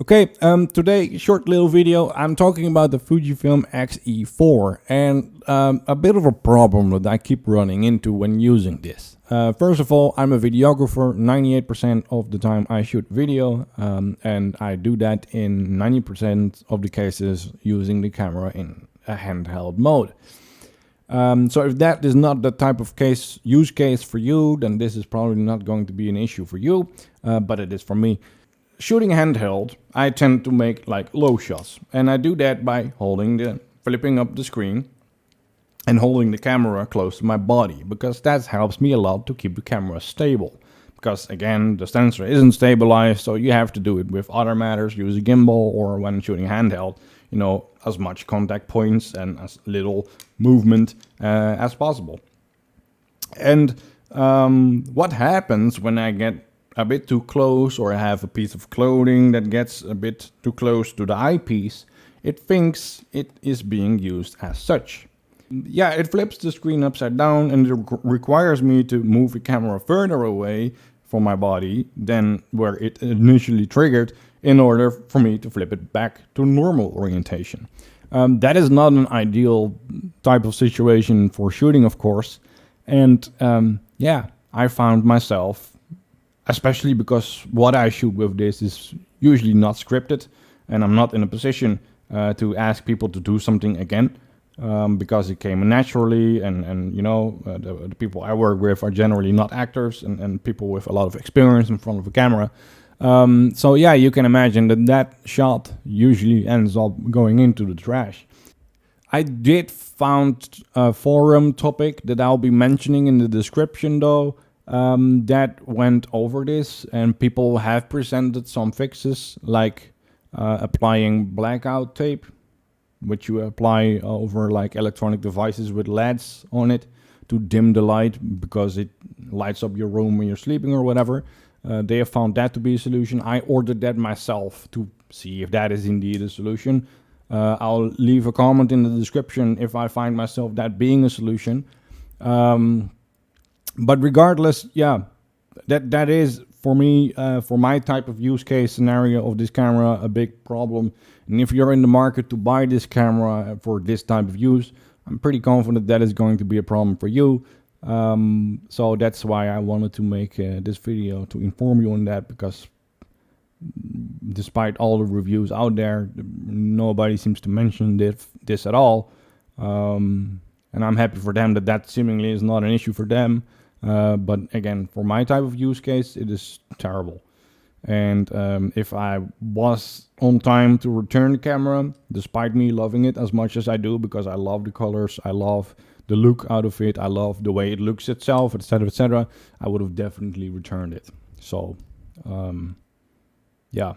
Okay, today, short little video, I'm talking about the Fujifilm X-E4 and a bit of a problem that I keep running into when using this. First of all, I'm a videographer. 98% of the time I shoot video, and I do that in 90% of the cases using the camera in a handheld mode. So if that is not the type of use case for you, then this is probably not going to be an issue for you, but it is for me. Shooting handheld, I tend to make like low shots, and I do that by flipping up the screen and holding the camera close to my body, because that helps me a lot to keep the camera stable. Because again, the sensor isn't stabilized, so you have to do it with other matters, use a gimbal, or when shooting handheld, as much contact points and as little movement as possible. And what happens when I get a bit too close, or I have a piece of clothing that gets a bit too close to the eyepiece, it thinks it is being used as such. Yeah, it flips the screen upside down and it requires me to move the camera further away from my body than where it initially triggered in order for me to flip it back to normal orientation. That is not an ideal type of situation for shooting, of course. And yeah, I found myself, especially because what I shoot with this is usually not scripted, and I'm not in a position to ask people to do something again, because it came naturally, and the people I work with are generally not actors and people with a lot of experience in front of a camera. So yeah, you can imagine that shot usually ends up going into the trash. I did found a forum topic that I'll be mentioning in the description though, that went over this, and people have presented some fixes like applying blackout tape, which you apply over like electronic devices with LEDs on it to dim the light because it lights up your room when you're sleeping or whatever. They have found that to be a solution. I ordered that myself to see if that is indeed a solution. I'll leave a comment in the description if I find myself that being a solution. But regardless, yeah, that is for me, for my type of use case scenario of this camera, a big problem. And if you're in the market to buy this camera for this type of use, I'm pretty confident that is going to be a problem for you. So that's why I wanted to make this video to inform you on that, because despite all the reviews out there, nobody seems to mention this at all. And I'm happy for them that seemingly is not an issue for them. But again, for my type of use case, it is terrible. And if I was on time to return the camera, despite me loving it as much as I do, because I love the colors, I love the look out of it, I love the way it looks itself, etc., I would have definitely returned it. So yeah,